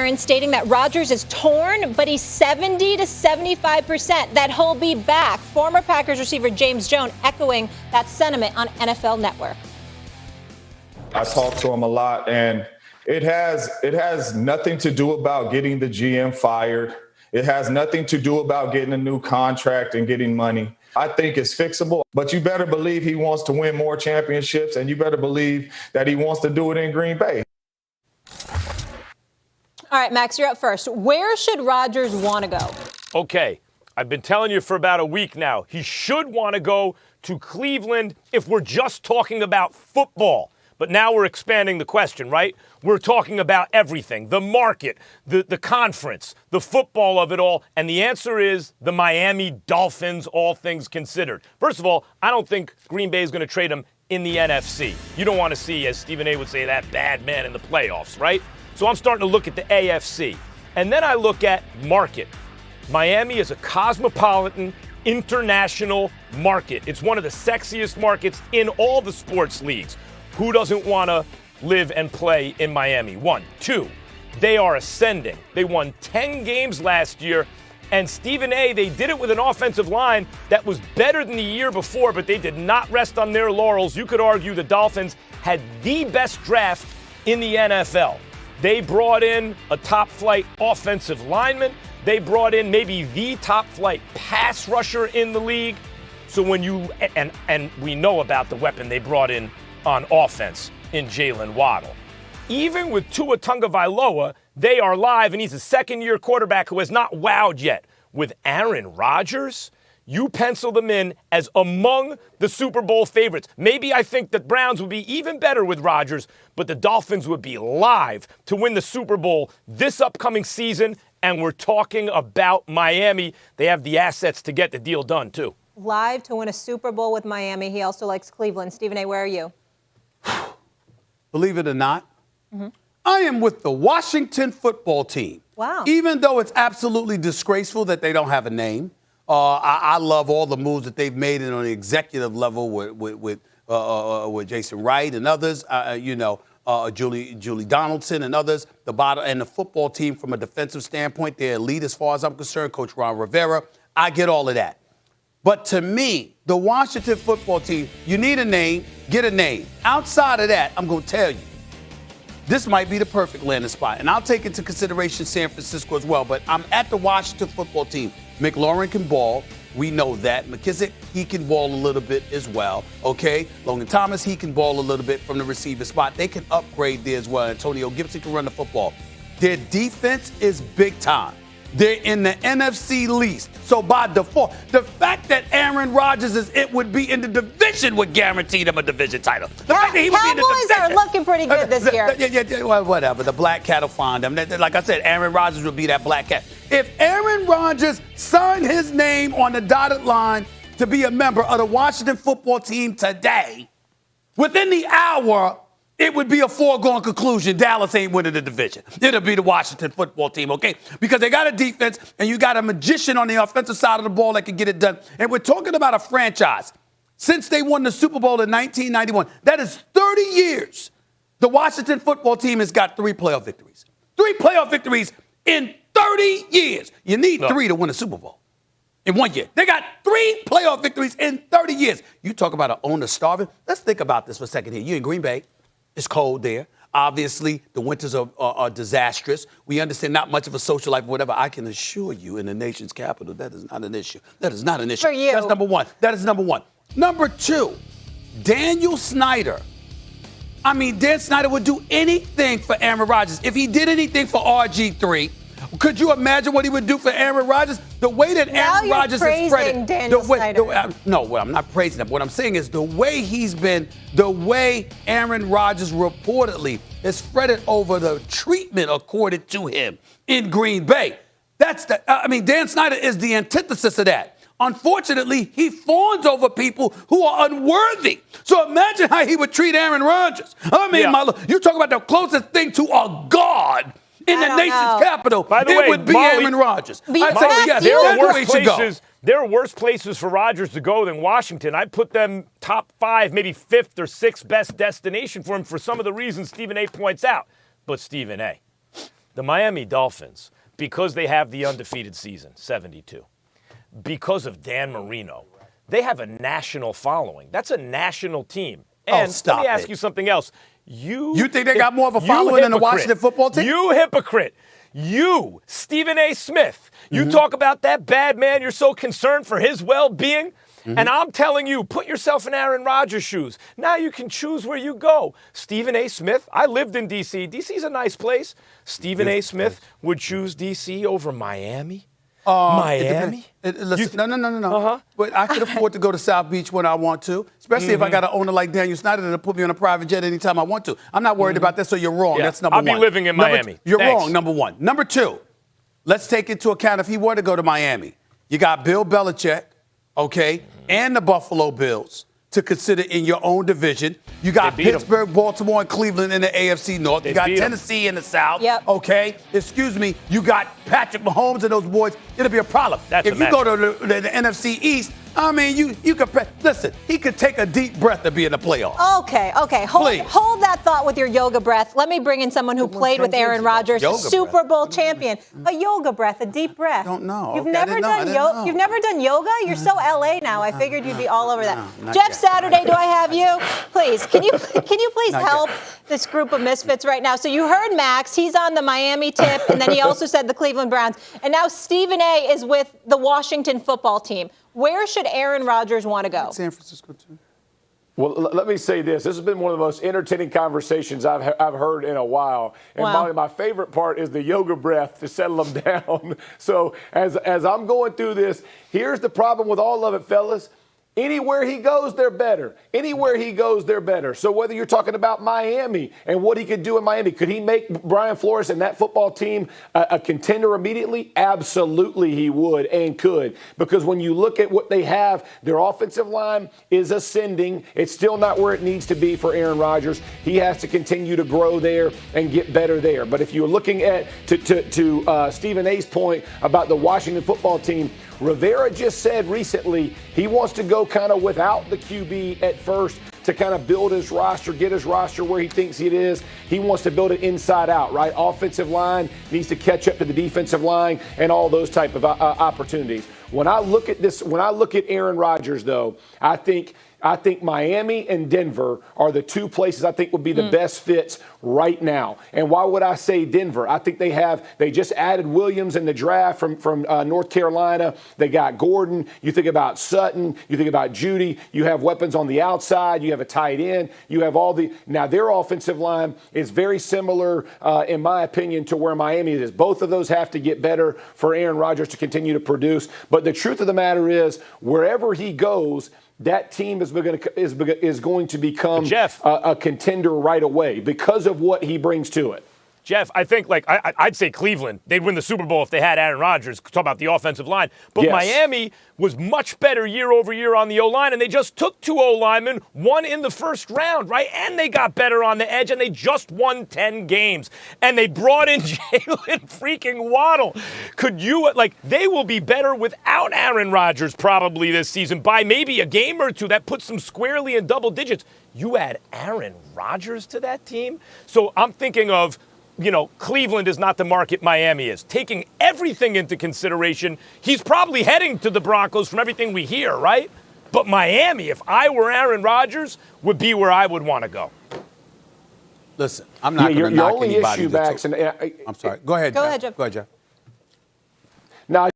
Aaron, stating that Rodgers is torn, but he's 70 to 75% that he'll be back. Former Packers receiver James Jones echoing that sentiment on NFL Network. I talked to him a lot, and it has nothing to do about getting the GM fired. It has nothing to do about getting a new contract and getting money. I think it's fixable, but you better believe he wants to win more championships, and you better believe that he wants to do it in Green Bay. All right, Max, you're up first. Where should Rodgers want to go? Okay, I've been telling you for about a week now. He should want to go to Cleveland if we're just talking about football. But now we're expanding the question, right? We're talking about everything, the market, the conference, the football of it all. And the answer is the Miami Dolphins, all things considered. First of all, I don't think Green Bay is going to trade him in the NFC. You don't want to see, as Stephen A. would say, that bad man in the playoffs, right? So I'm starting to look at the AFC. And then I look at market. Miami is a cosmopolitan, international market. It's one of the sexiest markets in all the sports leagues. Who doesn't want to live and play in Miami? 1. 2, they are ascending. They won 10 games last year. And Stephen A., they did it with an offensive line that was better than the year before, but they did not rest on their laurels. You could argue the Dolphins had the best draft in the NFL. They brought in a top-flight offensive lineman. They brought in maybe the top-flight pass rusher in the league. So when you and we know about the weapon they brought in on offense in Jalen Waddle. Even with Tua Tagovailoa, they are live, and he's a second-year quarterback who has not wowed yet. With Aaron Rodgers, you pencil them in as among the Super Bowl favorites. Maybe I think the Browns would be even better with Rodgers, but the Dolphins would be live to win the Super Bowl this upcoming season, and we're talking about Miami. They have the assets to get the deal done, too. Live to win a Super Bowl with Miami. He also likes Cleveland. Stephen A., where are you? Believe it or not, I am with the Washington football team. Wow. Even though it's absolutely disgraceful that they don't have a name, I love all the moves that they've made on the executive level with Jason Wright and others, Julie Donaldson and others, and the football team from a defensive standpoint, they're elite as far as I'm concerned, Coach Ron Rivera. I get all of that. But to me, the Washington football team, you need a name, get a name. Outside of that, I'm going to tell you, this might be the perfect landing spot. And I'll take into consideration San Francisco as well. But I'm at the Washington football team. McLaurin can ball. We know that. McKissick, he can ball a little bit as well. Okay? Logan Thomas, he can ball a little bit from the receiver spot. They can upgrade there as well. Antonio Gibson can run the football. Their defense is big time. They're in the NFC least. So by default, the fact that Aaron Rodgers would be in the division would guarantee them a division title. The fact that he would be in the division. Cowboys are looking pretty good this year. Yeah, well, whatever. The black cat will find them. Like I said, Aaron Rodgers would be that black cat. If Aaron Rodgers signed his name on the dotted line to be a member of the Washington football team today, within the hour, it would be a foregone conclusion. Dallas ain't winning the division. It'll be the Washington football team, okay? Because they got a defense, and you got a magician on the offensive side of the ball that can get it done. And we're talking about a franchise. Since they won the Super Bowl in 1991, that is 30 years. The Washington football team has got 3 playoff victories. 3 playoff victories in 30 years. You need 3 to win a Super Bowl in 1 year. They got 3 playoff victories in 30 years. You talk about an owner starving. Let's think about this for a second here. You're in Green Bay. It's cold there. Obviously, the winters are disastrous. We understand not much of a social life or whatever. I can assure you in the nation's capital, that is not an issue. That is not an issue. For you. That's number one. That is number one. Number 2, Daniel Snyder. I mean, Dan Snyder would do anything for Aaron Rodgers. If he did anything for RG3, could you imagine what he would do for Aaron Rodgers? The way that Aaron Rodgers is spread it. No, I'm not praising him. What I'm saying is the way Aaron Rodgers reportedly has spread it over the treatment accorded to him in Green Bay. Dan Snyder is the antithesis of that. Unfortunately, he fawns over people who are unworthy. So imagine how he would treat Aaron Rodgers. You talk about the closest thing to a god in the nation's capital. By the way, it would be Aaron Rodgers. There are worse places for Rodgers to go than Washington. I'd put them top 5, maybe 5th or 6th best destination for him for some of the reasons Stephen A. points out. But Stephen A., The Miami Dolphins, because they have the undefeated season, 72, because of Dan Marino, they have a national following. That's a national team. And let me ask you something else. You think they got more of a following than the Washington football team? You hypocrite. You, Stephen A. Smith, you talk about that bad man. You're so concerned for his well-being. And I'm telling you, put yourself in Aaron Rodgers' shoes. Now you can choose where you go. Stephen A. Smith, I lived in D.C. D.C.'s a nice place. Stephen A. Smith would choose D.C. over Miami? Miami? Listen, no. But I could afford to go to South Beach when I want to, especially if I got an owner like Daniel Snyder that'll put me on a private jet anytime I want to. I'm not worried about that, so you're wrong. Yeah. That's number one. I'll be living in Miami. You're wrong, number one. Number two, let's take into account if he were to go to Miami. You got Bill Belichick, okay, and the Buffalo Bills to consider in your own division. You got Pittsburgh, Baltimore, and Cleveland in the AFC North. You got Tennessee in the South. Okay. Excuse me. You got Patrick Mahomes and those boys. It'll be a problem. If you go to the NFC East, I mean, you could listen. He could take a deep breath to be in the playoffs. Okay. Hold that thought with your yoga breath. Let me bring in someone who played with Aaron Rodgers, Super Bowl champion. A yoga breath, a deep breath. I don't know. You've never done yoga. You've never done yoga. You're so LA now. I figured you'd be all over that. Jeff Saturday, do I have you? Please, can you please help this group of misfits right now? So you heard Max. He's on the Miami tip, and then he also said the Cleveland Browns. And now Stephen A. is with the Washington football team. Where should Aaron Rodgers want to go? San Francisco, too. Well, let me say this. This has been one of the most entertaining conversations I've heard in a while. And my favorite part is the yoga breath to settle them down. So as I'm going through this, here's the problem with all of it, fellas. Anywhere he goes, they're better. Anywhere he goes, they're better. So whether you're talking about Miami and what he could do in Miami, could he make Brian Flores and that football team a contender immediately? Absolutely he would and could. Because when you look at what they have, their offensive line is ascending. It's still not where it needs to be for Aaron Rodgers. He has to continue to grow there and get better there. But if you're looking at to Stephen A's point about the Washington football team, Rivera just said recently he wants to go kind of without the QB at first to kind of build his roster, get his roster where he thinks it is. He wants to build it inside out, right? Offensive line needs to catch up to the defensive line and all those type of opportunities. When I look at this, when I look at Aaron Rodgers, though, I think Miami and Denver are the two places I think would be the best fits right now. And why would I say Denver? I think they just added Williams in the draft from North Carolina. They got Gordon. You think about Sutton. You think about Judy. You have weapons on the outside. You have a tight end. You have now their offensive line is very similar, in my opinion, to where Miami is. Both of those have to get better for Aaron Rodgers to continue to produce. But the truth of the matter is, wherever he goes, that team is going to become a contender right away because of what he brings to it. Jeff, I think, I'd say Cleveland. They'd win the Super Bowl if they had Aaron Rodgers. Talk about the offensive line. But Miami was much better year over year on the O-line, and they just took 2 O-linemen, one in the first round, right? And they got better on the edge, and they just won 10 games. And they brought in Jalen freaking Waddle. They will be better without Aaron Rodgers probably this season by maybe a game or two. That puts them squarely in double digits. You add Aaron Rodgers to that team? So I'm thinking of, Cleveland is not the market Miami is. Taking everything into consideration, he's probably heading to the Broncos from everything we hear, right? But Miami, if I were Aaron Rodgers, would be where I would want to go. Listen, I'm not going to knock anybody. Issue, Max, I'm sorry. Go ahead, Jeff. Jeff. Go ahead, Jeff. Now,